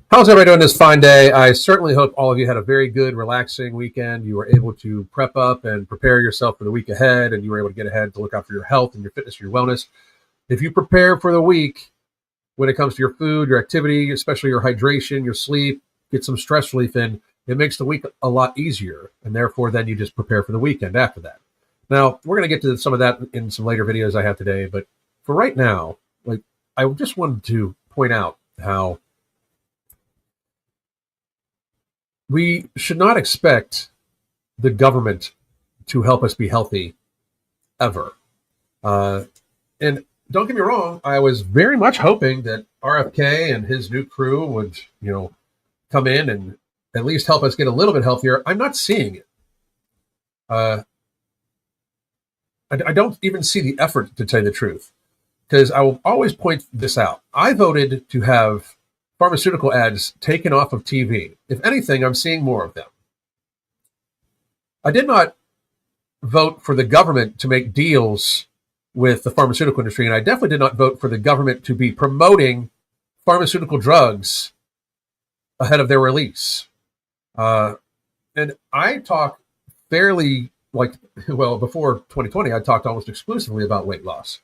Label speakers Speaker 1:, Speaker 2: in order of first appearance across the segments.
Speaker 1: How's everybody doing this fine day? I certainly hope all of you had a very good, relaxing weekend. You were able to prep up and prepare yourself for the week ahead, and you were able to get ahead to look out for your health and your fitness, your wellness. If you prepare for the week when it comes to your food, your activity, especially your hydration, your sleep, get some stress relief in, it makes the week a lot easier. And therefore, then you just prepare for the weekend after that. Now, we're going to get to some of that in some later videos I have today. But for right now, I just wanted to point out how we should not expect the government to help us be healthy ever. And don't get me wrong, I was very much hoping that RFK and his new crew would, come in and at least help us get a little bit healthier. I'm not seeing it. Uh, I don't even see the effort, to tell you the truth, because I will always point this out. I voted to have pharmaceutical ads taken off of TV. If anything, I'm seeing more of them. I did not vote for the government to make deals with the pharmaceutical industry, and I definitely did not vote for the government to be promoting pharmaceutical drugs ahead of their release. And I talk fairly, before 2020, I talked almost exclusively about weight loss.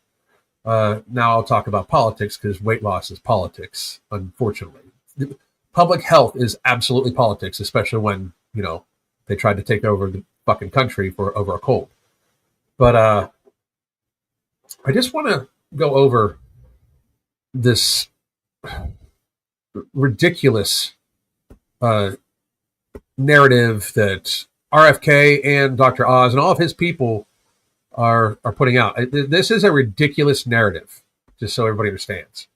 Speaker 1: Now I'll talk about politics because weight loss is politics, unfortunately. Public health is absolutely politics, especially when, they tried to take over the fucking country over a cold. But I just want to go over this ridiculous narrative that RFK and Dr. Oz and all of his people are putting out. This is a ridiculous narrative, just so everybody understands.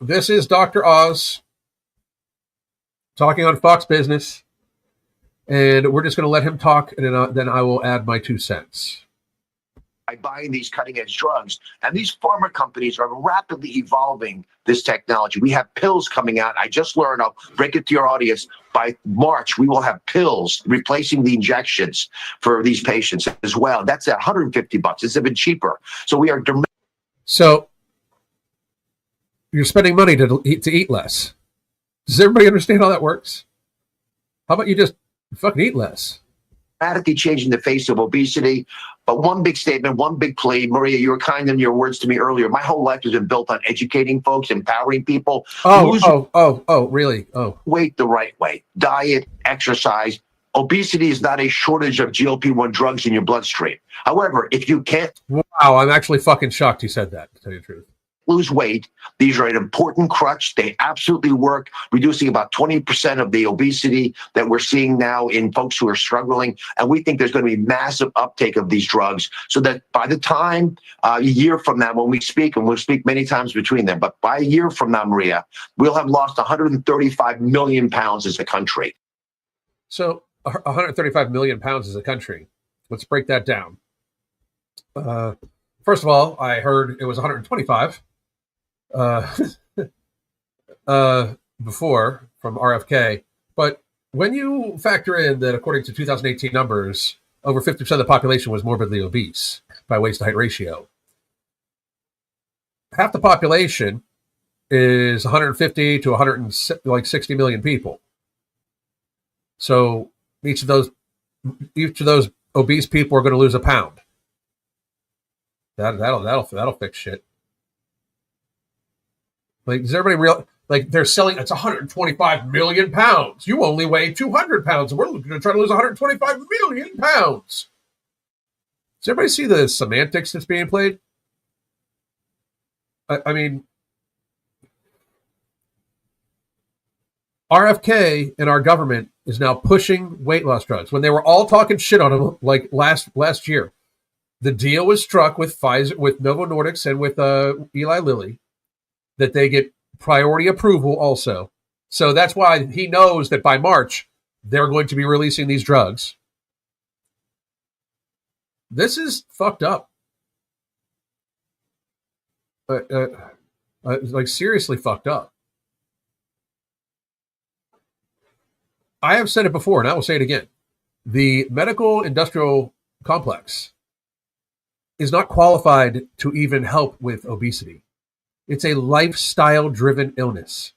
Speaker 1: This is Dr. Oz talking on Fox Business, and we're just going to let him talk, and then I will add my 2 cents.
Speaker 2: By buying these cutting edge drugs. And these pharma companies are rapidly evolving this technology. We have pills coming out. I just learned, I'll break it to your audience, by March, we will have pills replacing the injections for these patients as well. That's at $150. It's even cheaper. So we are.
Speaker 1: So you're spending money to eat less. Does everybody understand how that works? How about you just fucking eat less?
Speaker 2: Dramatically changing the face of obesity. But one big statement, one big plea. Maria, you were kind in your words to me earlier. My whole life has been built on educating folks, empowering people.
Speaker 1: Really? Oh.
Speaker 2: Weight the right way. Diet, exercise. Obesity is not a shortage of GLP-1 drugs in your bloodstream. However, if you can't...
Speaker 1: Wow, I'm actually fucking shocked you said that, to tell you the truth.
Speaker 2: Lose weight. These are an important crutch. They absolutely work, reducing about 20% of the obesity that we're seeing now in folks who are struggling. And we think there's going to be massive uptake of these drugs so that by the time a year from now, when we speak, and we'll speak many times between them, but by a year from now, Maria, we'll have lost 135 million pounds as a country.
Speaker 1: So 135 million pounds as a country. Let's break that down. First of all, I heard it was 125. Before from RFK, but when you factor in that according to 2018 numbers, over 50% of the population was morbidly obese by waist to height ratio. Half the population is 150 to 160 million people. So each of those obese people are going to lose a pound. That'll fix shit. Does everybody they're selling, it's 125 million pounds. You only weigh 200 pounds, and we're going to try to lose 125 million pounds. Does everybody see the semantics that's being played? I mean, RFK and our government is now pushing weight loss drugs when they were all talking shit on them like last year. The deal was struck with Pfizer, with Novo Nordisk, and with Eli Lilly, that they get priority approval also. So that's why he knows that by March, they're going to be releasing these drugs. This is fucked up. Seriously fucked up. I have said it before, and I will say it again. The medical industrial complex is not qualified to even help with obesity. It's a lifestyle-driven illness.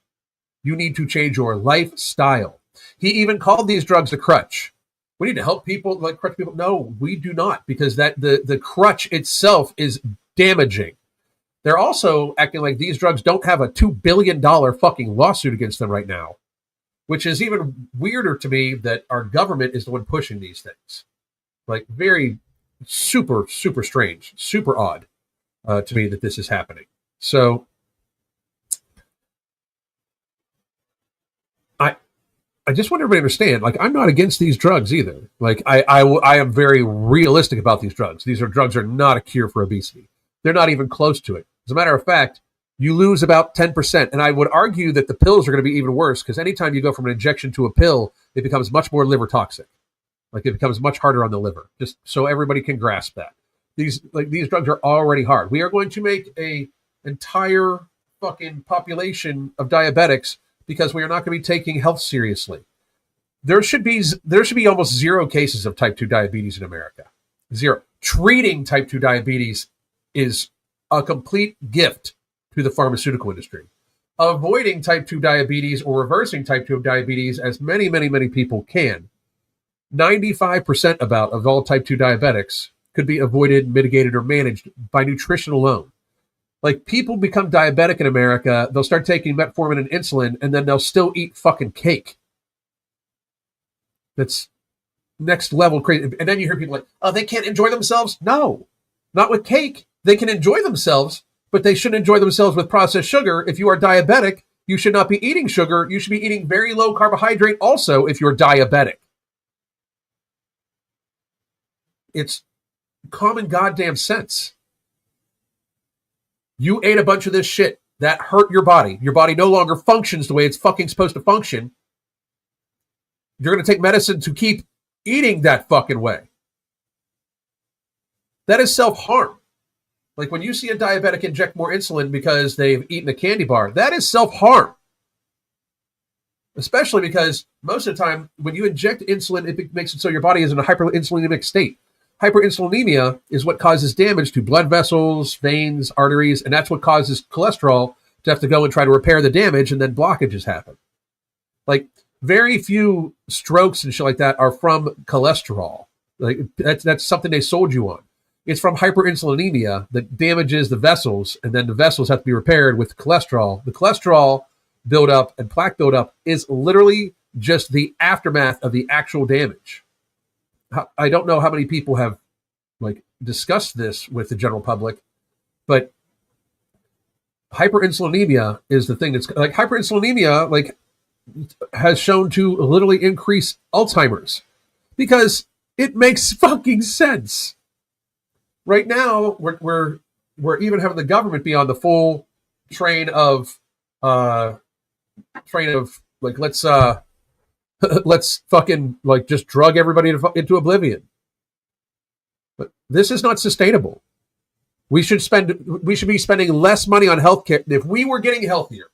Speaker 1: You need to change your lifestyle. He even called these drugs a crutch. We need to help people, like crutch people. No, we do not, because that the crutch itself is damaging. They're also acting like these drugs don't have a $2 billion fucking lawsuit against them right now, which is even weirder to me that our government is the one pushing these things. Like, very super, super strange, super odd to me that this is happening. So I just want everybody to understand, like, I'm not against these drugs either. Like, I am very realistic about these drugs. These drugs are not a cure for obesity. They're not even close to it. As a matter of fact, you lose about 10%. And I would argue that the pills are going to be even worse, because anytime you go from an injection to a pill, it becomes much more liver toxic. Like, it becomes much harder on the liver, just so everybody can grasp that. These drugs are already hard. We are going to make a entire fucking population of diabetics because we are not going to be taking health seriously. There should be almost zero cases of type 2 diabetes in America. Zero. Treating type 2 diabetes is a complete gift to the pharmaceutical industry. Avoiding type 2 diabetes or reversing type 2 diabetes, as many, many, many people can, 95% of all type 2 diabetics could be avoided, mitigated, or managed by nutrition alone. Like, people become diabetic in America, they'll start taking metformin and insulin, and then they'll still eat fucking cake. That's next level crazy. And then you hear people like, oh, they can't enjoy themselves? No, not with cake. They can enjoy themselves, but they shouldn't enjoy themselves with processed sugar. If you are diabetic, you should not be eating sugar. You should be eating very low carbohydrate also if you're diabetic. It's common goddamn sense. You ate a bunch of this shit that hurt your body. Your body no longer functions the way it's fucking supposed to function. You're going to take medicine to keep eating that fucking way. That is self-harm. Like, when you see a diabetic inject more insulin because they've eaten a candy bar, that is self-harm. Especially because most of the time, when you inject insulin, it makes it so your body is in a hyperinsulinemic state. Hyperinsulinemia is what causes damage to blood vessels, veins, arteries, and that's what causes cholesterol to have to go and try to repair the damage, and then blockages happen. Like, very few strokes and shit like that are from cholesterol. Like, that's something they sold you on. It's from hyperinsulinemia that damages the vessels, and then the vessels have to be repaired with cholesterol. The cholesterol buildup and plaque buildup is literally just the aftermath of the actual damage. I don't know how many people have like discussed this with the general public, but hyperinsulinemia is the thing that's like hyperinsulinemia like has shown to literally increase Alzheimer's because it makes fucking sense. Right now, we're even having the government be on the full train of like let's fucking like just drug everybody into oblivion. But this is not sustainable. We should be spending less money on healthcare. If we were getting healthier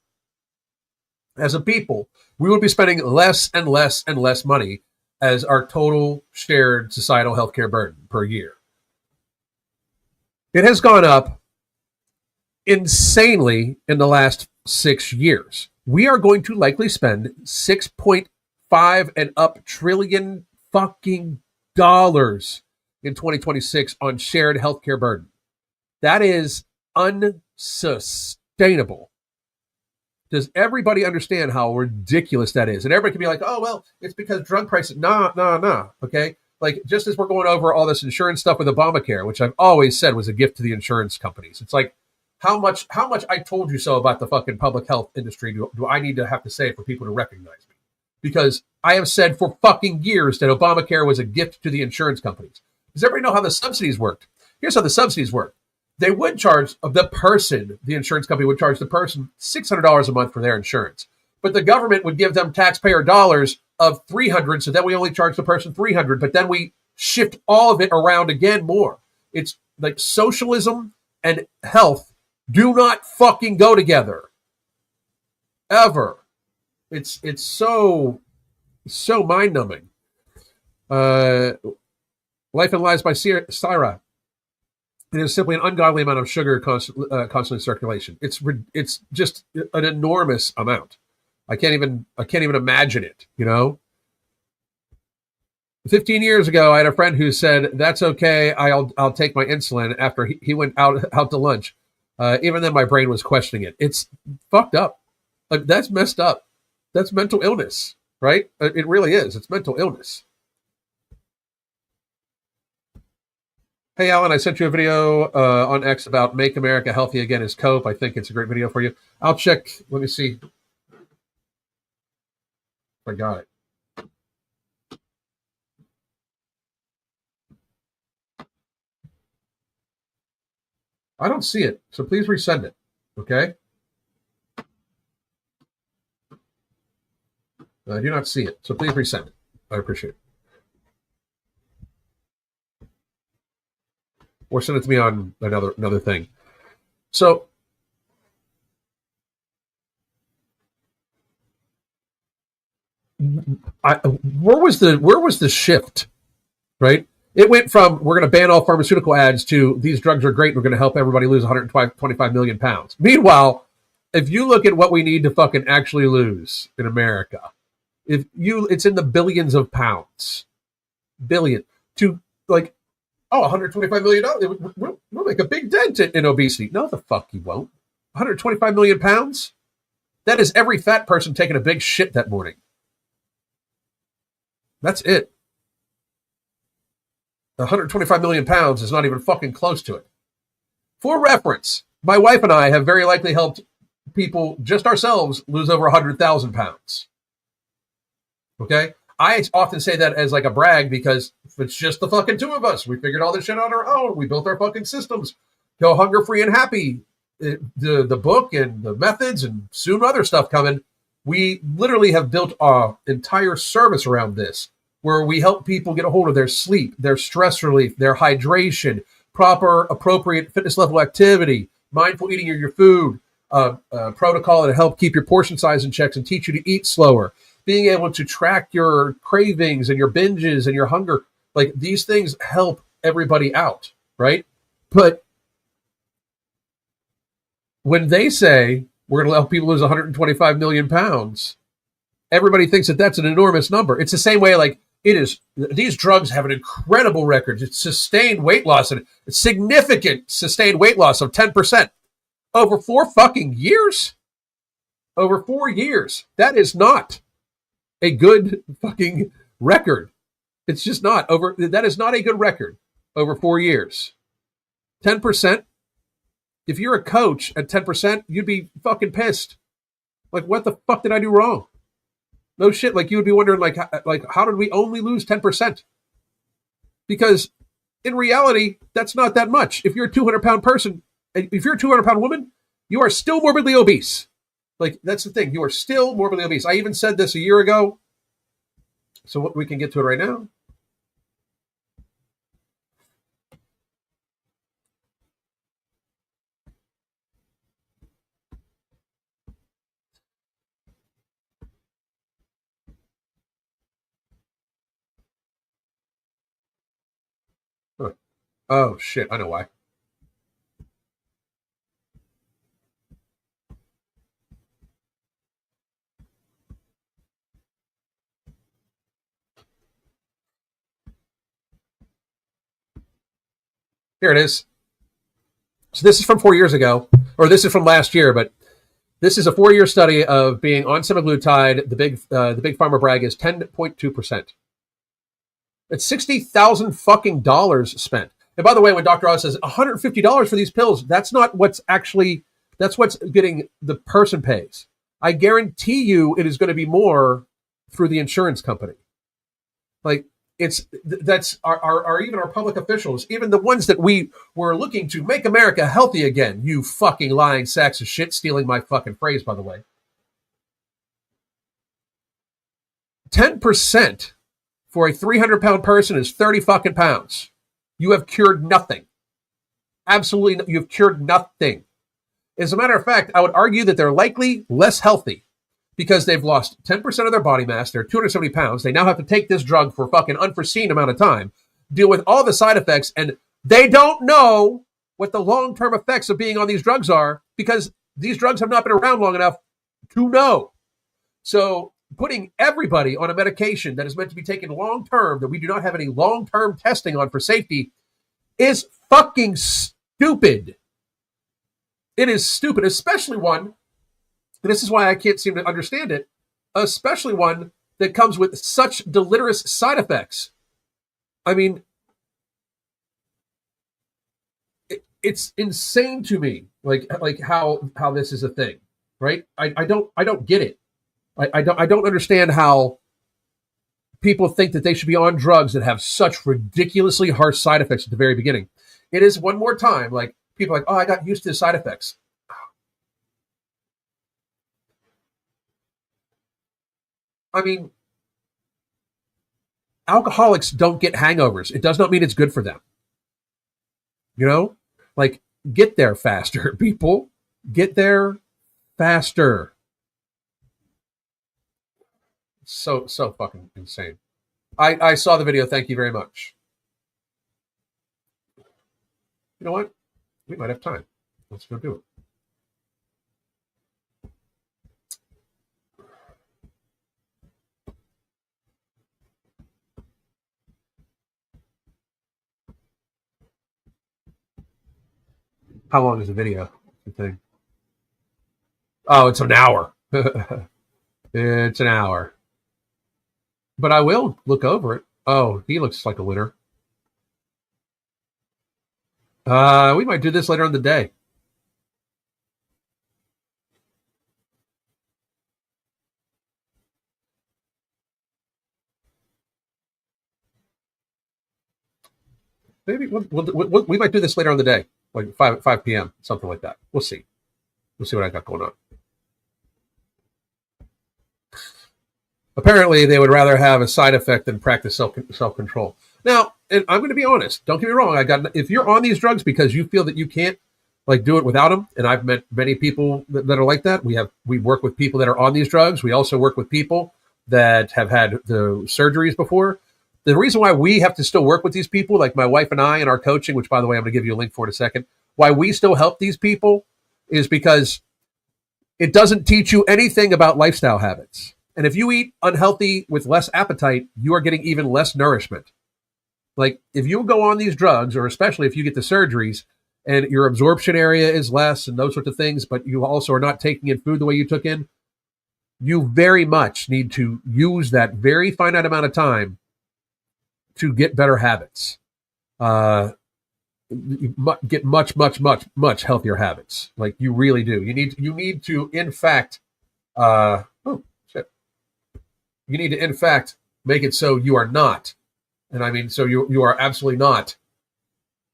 Speaker 1: as a people, we would be spending less and less and less money as our total shared societal healthcare burden per year. It has gone up insanely in the last 6 years. We are going to likely spend 6.5 and up trillion fucking dollars in 2026 on shared healthcare burden. That is unsustainable. Does everybody understand how ridiculous that is? And everybody can be like, oh, well, it's because drug prices. Nah. Okay. Like, just as we're going over all this insurance stuff with Obamacare, which I've always said was a gift to the insurance companies. It's like, how much I told you so about the fucking public health industry do I need to have to say for people to recognize me? Because I have said for fucking years that Obamacare was a gift to the insurance companies. Does everybody know how the subsidies worked? Here's how the subsidies work. They would charge the insurance company would charge the person $600 a month for their insurance. But the government would give them taxpayer dollars of $300, so then we only charge the person $300, but then we shift all of it around again more. It's like socialism and health do not fucking go together. Ever. It's so mind-numbing. Life and Lies by Syra. It is simply an ungodly amount of sugar constantly in circulation. It's just an enormous amount. I can't even imagine it. 15 years ago, I had a friend who said, "That's okay. I'll take my insulin." After he went out to lunch, even then my brain was questioning it. It's fucked up. Like, that's messed up. That's mental illness, right? It really is. It's mental illness. Hey, Alan, I sent you a video on X about Make America Healthy Again is Cope. I think it's a great video for you. I'll check. Let me see. I got it. I don't see it, so please resend it. Okay? I do not see it, so please resend it. I appreciate it. Or send it to me on another thing. So where was the shift, right? It went from we're going to ban all pharmaceutical ads to these drugs are great. We're going to help everybody lose 125 million pounds. Meanwhile, if you look at what we need to fucking actually lose in America, it's in the billions of pounds, to like, 125 million dollars. We'll make a big dent in obesity. No, the fuck you won't. 125 million pounds. That is every fat person taking a big shit that morning. That's it. 125 million pounds is not even fucking close to it. For reference, my wife and I have very likely helped people, just ourselves, lose over 100,000 pounds. Okay? I often say that as like a brag because it's just the fucking two of us. We figured all this shit on our own. We built our fucking systems. Go Hunger Free and Happy, the book and the methods and soon other stuff coming. We literally have built an entire service around this where we help people get a hold of their sleep, their stress relief, their hydration, proper, appropriate fitness level activity, mindful eating of your food, protocol to help keep your portion size in checks and teach you to eat slower, being able to track your cravings and your binges and your hunger. Like, these things help everybody out, right? But when they say we're going to help people lose 125 million pounds, everybody thinks that that's an enormous number. It's the same way, like, it is. These drugs have an incredible record. It's sustained weight loss and significant sustained weight loss of 10% over 4 fucking years. Over 4 years. That is not a good fucking record. It's just not. That is not a good record over 4 years. 10%. If you're a coach at 10%, you'd be fucking pissed. Like, what the fuck did I do wrong? No shit. Like, you would be wondering, like, how did we only lose 10%? Because in reality, that's not that much. If you're a 200-pound person, if you're a 200-pound woman, you are still morbidly obese. Like, that's the thing. You are still morbidly obese. I even said this a year ago. So we can get to it right now. Huh. Oh, shit. I know why. Here it is. So this is from 4 years ago, or this is from last year, but this is a 4-year study of being on semaglutide. The big pharma brag is 10.2%. It's $60,000 fucking dollars spent. And by the way, when Dr. Oz says $150 for these pills, that's not what's actually, that's what's getting the person pays. I guarantee you it is going to be more through the insurance company. Like, that's our even our public officials, even the ones that we were looking to make America healthy again. You fucking lying sacks of shit, stealing my fucking phrase, by the way. 10% for a 300-pound person is 30 fucking pounds. You have cured nothing. Absolutely, you've cured nothing. As a matter of fact, I would argue that they're likely less healthy because they've lost 10% of their body mass. They're 270 pounds. They now have to take this drug for a fucking unforeseen amount of time, deal with all the side effects, and they don't know what the long-term effects of being on these drugs are, because these drugs have not been around long enough to know. So putting everybody on a medication that is meant to be taken long-term, that we do not have any long-term testing on for safety, is fucking stupid. It is stupid, especially one, and this is why I can't seem to understand it, especially one that comes with such deleterious side effects. I mean, it's insane to me, like how this is a thing, right? I don't get it. I don't understand how people think that they should be on drugs that have such ridiculously harsh side effects at the very beginning. It is one more time, like people are like, oh, I got used to the side effects. I mean, alcoholics don't get hangovers. It does not mean it's good for them. You know, like, get there faster, people. Get there faster. So fucking insane. I saw the video. Thank you very much. You know what? We might have time. Let's go do it. How long is the video? The thing. Oh, it's an hour. It's an hour. But I will look over it. Oh, he looks like a winner. We might do this later in the day. Maybe we might do this later in the day, like 5 p.m., something like that. We'll see. We'll see what I got going on. Apparently, they would rather have a side effect than practice self-control. Now, and I'm going to be honest. Don't get me wrong. If you're on these drugs because you feel that you can't like do it without them, and I've met many people that are like that. We work with people that are on these drugs. We also work with people that have had the surgeries before. The reason why we have to still work with these people, like my wife and I in our coaching, which by the way, I'm going to give you a link for in a second, why we still help these people is because it doesn't teach you anything about lifestyle habits. And if you eat unhealthy with less appetite, you are getting even less nourishment. Like if you go on these drugs, or especially if you get the surgeries and your absorption area is less and those sorts of things, but you also are not taking in food the way you took in, you very much need to use that very finite amount of time to get better habits. Get much healthier habits. Like you really do. You need to, in fact, you need to, in fact, make it so you are not, and I mean, so you are absolutely not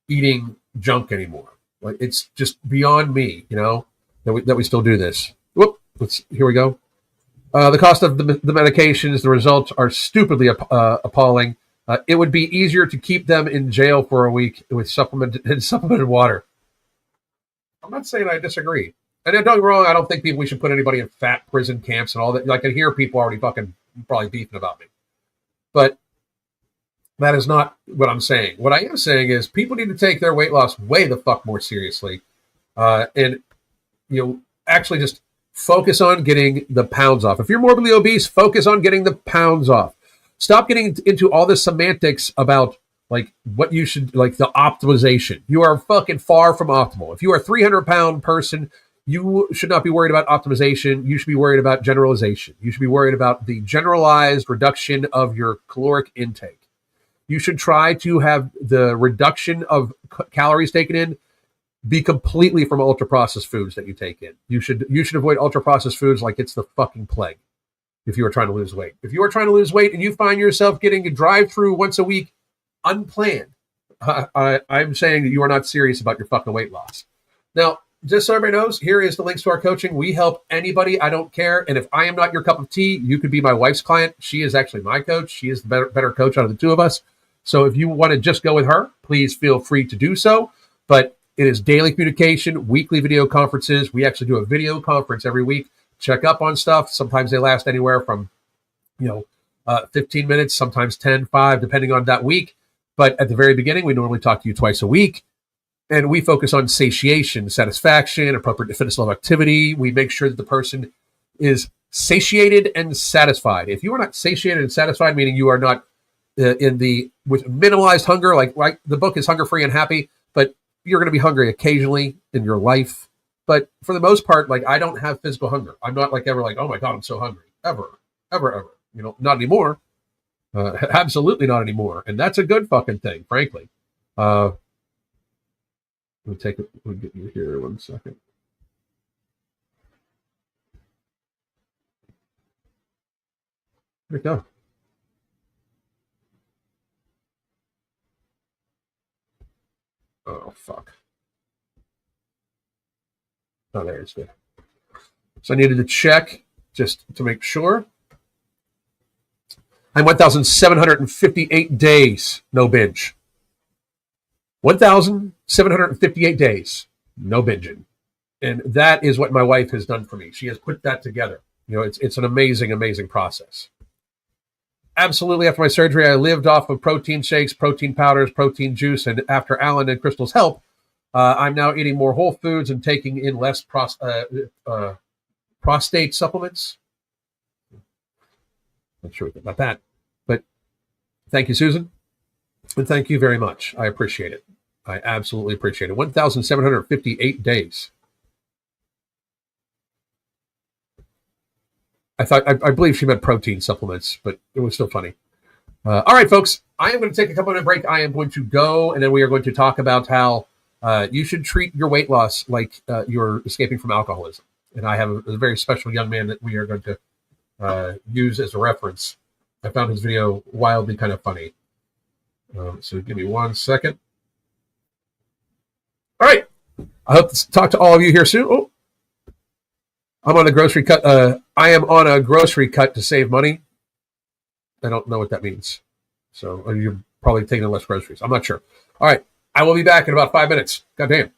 Speaker 1: eating junk anymore. Like it's just beyond me, you know, that we still do this. Whoop! Here we go. The cost of the medications, the results are stupidly appalling. It would be easier to keep them in jail for a week with supplemented water. I'm not saying I disagree. And don't get me wrong, I don't think we should put anybody in fat prison camps and all that. Like I hear people already fucking probably beefing about me. But that is not what I'm saying. What I am saying is people need to take their weight loss way the fuck more seriously. And, you know, actually just focus on getting the pounds off. If you're morbidly obese, focus on getting the pounds off. Stop getting into all the semantics about like what you should, like the optimization. You are fucking far from optimal. If you are a 300-pound person, you should not be worried about optimization. You should be worried about generalization. You should be worried about the generalized reduction of your caloric intake. You should try to have the reduction of calories taken in be completely from ultra-processed foods that you take in. You should avoid ultra-processed foods like it's the fucking plague if you are trying to lose weight. If you are trying to lose weight and you find yourself getting a drive-through once a week unplanned, I'm saying that you are not serious about your fucking weight loss. Now, just so everybody knows, here is the links to our coaching. We help anybody. I don't care. And if I am not your cup of tea, you could be my wife's client. She is actually my coach. She is the better coach out of the two of us. So if you want to just go with her, please feel free to do so. But it is daily communication, weekly video conferences. We actually do a video conference every week. Check up on stuff. Sometimes they last anywhere from, 15 minutes, sometimes 10, 5, depending on that week. But at the very beginning, we normally talk to you twice a week. And we focus on satiation, satisfaction, appropriate fitness level activity. We make sure that the person is satiated and satisfied. If you are not satiated and satisfied, meaning you are not with minimalized hunger, like the book is Hunger Free and Happy, but you're going to be hungry occasionally in your life. But for the most part, like, I don't have physical hunger. I'm not like ever like, oh my God, I'm so hungry. Ever. Not anymore. Absolutely not anymore. And that's a good fucking thing, frankly. We'll get you here 1 second. Where'd it go? Oh, fuck. Oh, there it's good. So I needed to check just to make sure. I'm 1,758 days, no binge. 1,758 days, no binging. And that is what my wife has done for me. She has put that together. It's an amazing, amazing process. Absolutely, after my surgery, I lived off of protein shakes, protein powders, protein juice, and after Alan and Crystal's help, I'm now eating more whole foods and taking in less prostate supplements. Not sure about that, but thank you, Susan. And thank you very much. I appreciate it. I absolutely appreciate it. 1,758 days. I believe she meant protein supplements, but it was still funny. All right, folks, I am going to take a couple minute break. I am going to go, and then we are going to talk about how you should treat your weight loss like you're escaping from alcoholism. And I have a very special young man that we are going to use as a reference. I found his video wildly kind of funny. So give me 1 second. All right. I hope to talk to all of you here soon. Oh, I'm on a grocery cut. I am on a grocery cut to save money. I don't know what that means. So you're probably taking less groceries. I'm not sure. All right. I will be back in about 5 minutes. God damn.